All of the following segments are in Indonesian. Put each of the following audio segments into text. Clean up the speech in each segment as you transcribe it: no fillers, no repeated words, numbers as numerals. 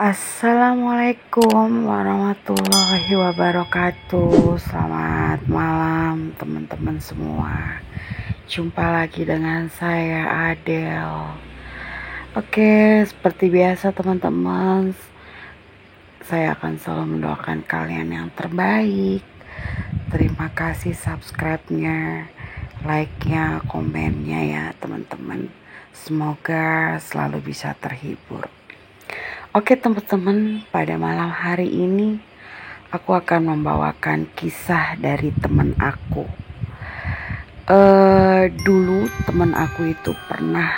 Assalamualaikum warahmatullahi wabarakatuh. Selamat malam teman-teman semua. Jumpa lagi dengan saya Adel. Oke, seperti biasa teman-teman, saya akan selalu mendoakan kalian yang terbaik. Terima kasih subscribe-nya, like-nya, komennya ya teman-teman. Semoga selalu bisa terhibur. Oke teman-teman, pada malam hari ini aku akan membawakan kisah dari teman aku. Dulu teman aku itu pernah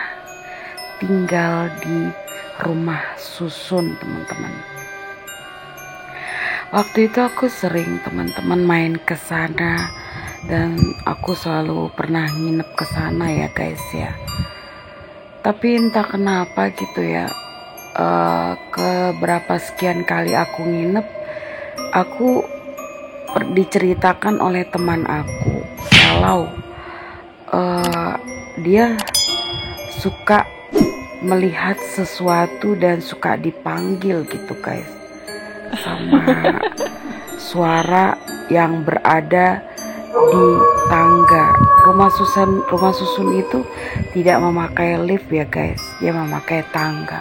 tinggal di rumah susun teman-teman. Waktu itu aku sering teman-teman main ke sana dan aku selalu pernah nginep ke sana ya guys ya. Tapi entah kenapa gitu ya. Keberapa sekian kali aku nginep, aku diceritakan oleh teman aku kalau dia suka melihat sesuatu dan suka dipanggil gitu guys, sama suara yang berada di tangga. Rumah susun itu tidak memakai lift ya guys, dia memakai tangga.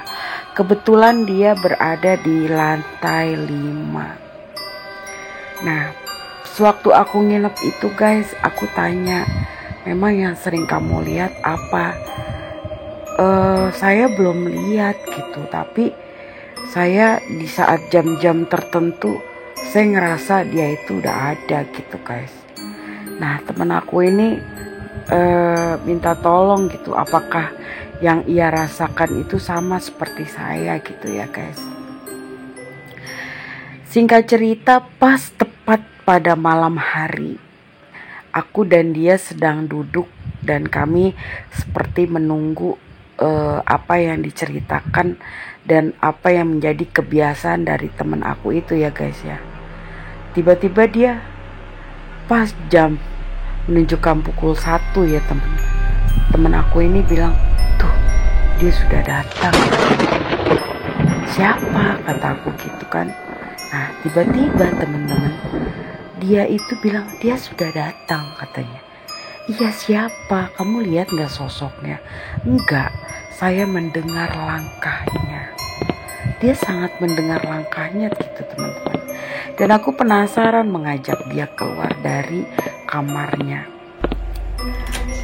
Kebetulan dia berada di lantai 5. Nah, sewaktu aku nginep itu guys, aku tanya, memang yang sering kamu lihat apa? Saya belum lihat gitu, tapi saya di saat jam-jam tertentu saya ngerasa dia itu udah ada gitu guys. Nah, temen aku ini minta tolong gitu, apakah yang ia rasakan itu sama seperti saya gitu ya guys. Singkat cerita, pas tepat pada malam hari, aku dan dia sedang duduk dan kami seperti menunggu apa yang diceritakan dan apa yang menjadi kebiasaan dari teman aku itu ya guys ya. Tiba-tiba dia pas jam menunjukkan pukul 1 ya temen aku ini bilang, tuh dia sudah datang. Siapa? Kata aku gitu kan. Nah tiba-tiba teman-teman, dia itu bilang dia sudah datang katanya. Iya siapa? Kamu lihat gak sosoknya? Enggak, saya mendengar langkahnya. Dia sangat mendengar langkahnya gitu teman-teman. Dan aku penasaran mengajak dia keluar dari kamarnya.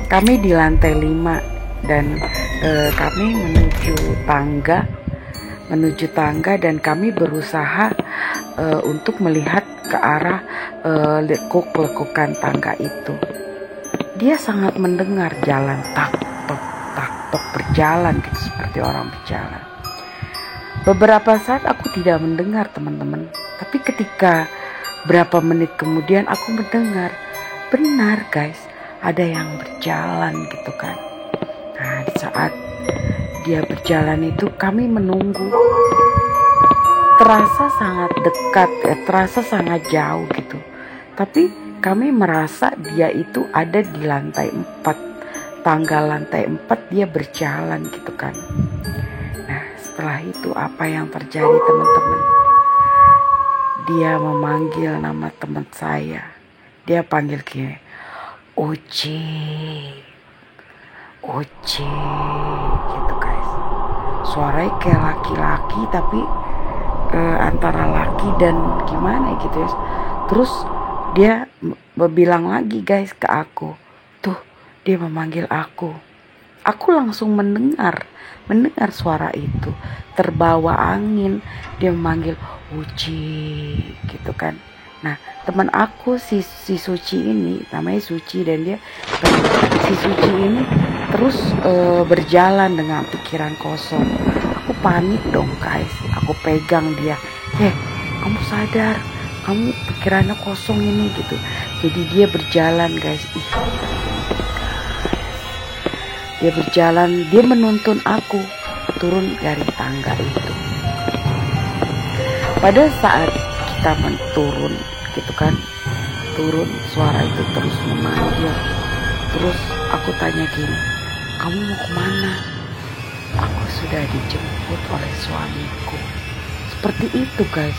Kami di lantai 5 dan kami menuju tangga dan kami berusaha untuk melihat ke arah lekuk-lekukan tangga itu. Dia sangat mendengar jalan tak tok berjalan gitu, seperti orang berjalan. Beberapa saat aku tidak mendengar teman-teman, tapi ketika berapa menit kemudian aku mendengar, benar guys, ada yang berjalan gitu kan. Nah di saat dia berjalan itu kami menunggu, terasa sangat dekat ya, terasa sangat jauh gitu. Tapi kami merasa dia itu ada di lantai 4, tangga lantai 4, dia berjalan gitu kan. Nah setelah itu apa yang terjadi teman-teman? Dia memanggil nama teman saya. Dia panggil gini, Uci gitu guys. Suaranya kayak laki-laki tapi antara laki dan gimana gitu ya. Terus dia bilang lagi guys ke aku, tuh dia memanggil aku. Aku langsung mendengar suara itu, terbawa angin. Dia memanggil Uci gitu kan. Nah teman aku si Suci ini, namanya Suci, dan si Suci ini terus berjalan dengan pikiran kosong. Aku panik dong guys, aku pegang dia, kamu sadar, kamu pikirannya kosong ini gitu. Jadi dia berjalan guys, dia berjalan, dia menuntun aku turun dari tangga itu. Pada saat kita turun gitu kan, turun, suara itu terus memanggil. Terus aku tanya gini, kamu mau kemana? Aku sudah dijemput oleh suamiku. seperti itu guys.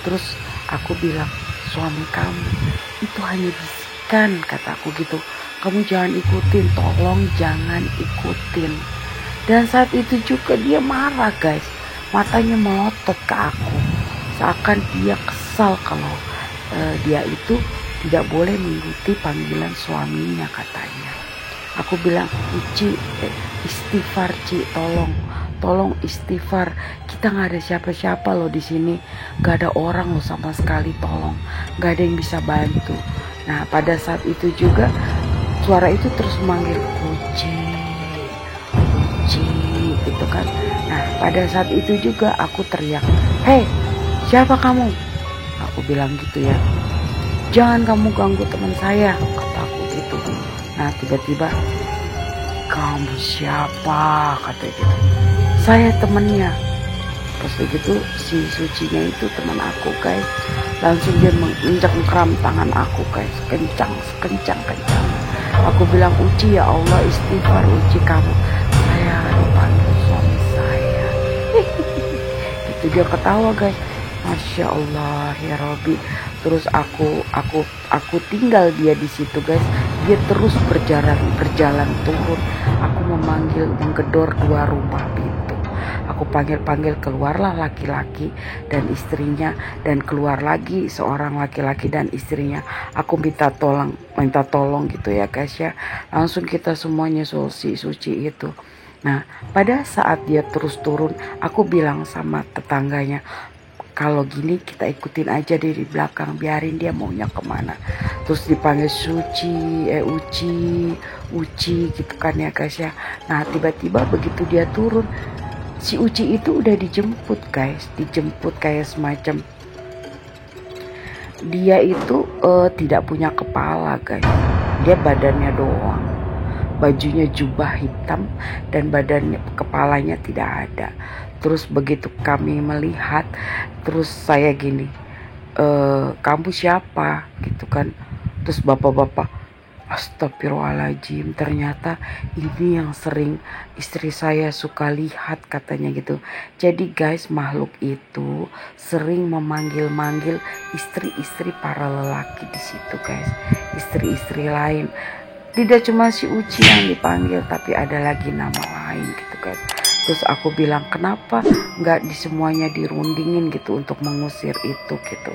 Terus aku bilang, suami kamu itu hanya bisikan, kataku gitu. Kamu jangan ikutin, tolong jangan ikutin. Dan saat itu juga dia marah guys, matanya melotot ke aku, seakan dia kesal kalau dia itu tidak boleh mengikuti panggilan suaminya katanya. Aku bilang, Ci, istighfar Ci, tolong istighfar. Kita nggak ada siapa-siapa loh di sini, nggak ada orang loh sama sekali, tolong, nggak ada yang bisa bantu. Nah pada saat itu juga suara itu terus memanggil Uci gitu kan. Nah pada saat itu juga aku teriak, hei siapa kamu? Aku bilang gitu ya, jangan kamu ganggu teman saya, kata aku gitu. Nah tiba-tiba, kamu siapa? Kata gitu. Saya temennya. Pas begitu si Sucinya itu teman aku guys, langsung dia mencengkram tangan aku guys, kencang. Aku bilang, Uci ya Allah istighfar Uci, kamu, saya dipanggil suami saya. Itu dia ketawa guys. Masya Allah ya Robbi. Terus aku tinggal dia di situ guys. Dia terus berjalan turun. Aku menggedor 2 rumah pintu. Aku panggil, keluarlah laki-laki dan istrinya, dan keluar lagi seorang laki-laki dan istrinya. Aku minta tolong gitu ya guys ya. Langsung kita semuanya Suci itu. Nah pada saat dia terus turun, aku bilang sama tetangganya, kalau gini kita ikutin aja dari belakang, biarin dia maunya kemana. Terus dipanggil Uci gitu kan ya guys ya. Nah tiba-tiba begitu dia turun, si Uci itu udah dijemput guys, kayak semacam dia itu tidak punya kepala guys, dia badannya doang, bajunya jubah hitam dan kepalanya tidak ada. Terus begitu kami melihat, terus saya gini, kamu siapa gitu kan. Terus bapak-bapak, astagfirullahaladzim, ternyata ini yang sering istri saya suka lihat katanya gitu. Jadi guys, makhluk itu sering memanggil-manggil istri-istri para lelaki di situ guys, istri-istri lain. Tidak cuma si Uci yang dipanggil, tapi ada lagi nama lain gitu guys. Terus aku bilang, kenapa nggak di semuanya dirundingin gitu untuk mengusir itu gitu.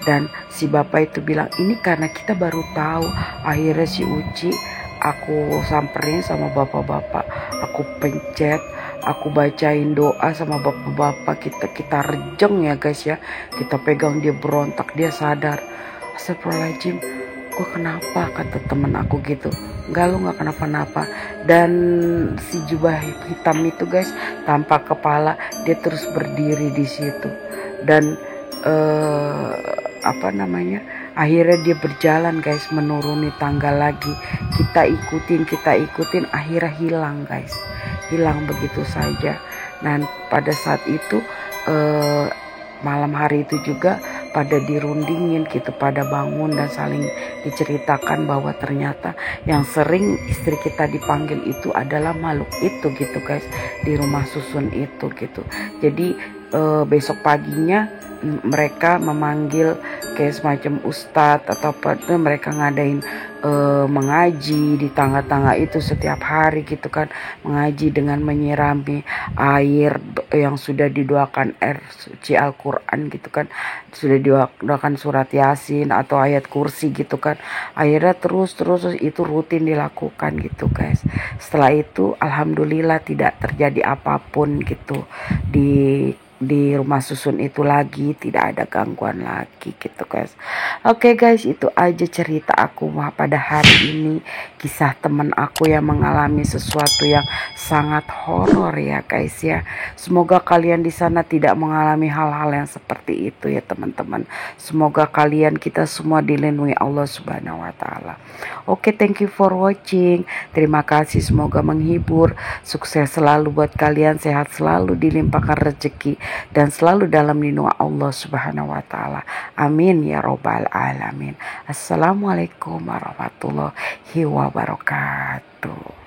Dan si bapak itu bilang, ini karena kita baru tahu. Akhirnya si Uci aku samperin sama bapak-bapak, aku pencet, aku bacain doa sama bapak-bapak, kita rejeng ya guys ya. Kita pegang dia berontak, dia sadar. Astagfirullahaladzim, gue kenapa? Kata temen aku gitu. Enggak, lu gak kenapa-napa. Dan si jubah hitam itu guys, tanpa kepala, dia terus berdiri di situ. Dan akhirnya dia berjalan guys, menuruni tangga lagi. Kita ikutin, akhirnya hilang guys, hilang begitu saja. Dan pada saat itu malam hari itu juga pada dirundingin gitu, pada bangun dan saling diceritakan bahwa ternyata yang sering istri kita dipanggil itu adalah makhluk itu gitu guys, di rumah susun itu gitu. Jadi besok paginya mereka memanggil kayak semacam ustadz atau apa, mereka ngadain mengaji di tangga-tangga itu setiap hari gitu kan, mengaji dengan menyirami air yang sudah didoakan air suci Al-Quran gitu kan, sudah didoakan surat Yasin atau ayat kursi gitu kan. Akhirnya terus itu rutin dilakukan gitu guys. Setelah itu alhamdulillah tidak terjadi apapun gitu di rumah susun itu lagi, tidak ada gangguan lagi gitu guys. Oke guys, itu aja cerita aku pada hari ini, kisah teman aku yang mengalami sesuatu yang sangat horor ya guys ya. Semoga kalian di sana tidak mengalami hal-hal yang seperti itu ya teman-teman. Semoga kalian, kita semua dilindungi Allah Subhanahu wa taala. Oke, thank you for watching. Terima kasih, semoga menghibur. Sukses selalu buat kalian, sehat selalu, dilimpahkan rezeki dan selalu dalam lindungan Allah Subhanahu wa taala. Amin ya robbal alamin. Assalamualaikum warahmatullahi wabarakatuh.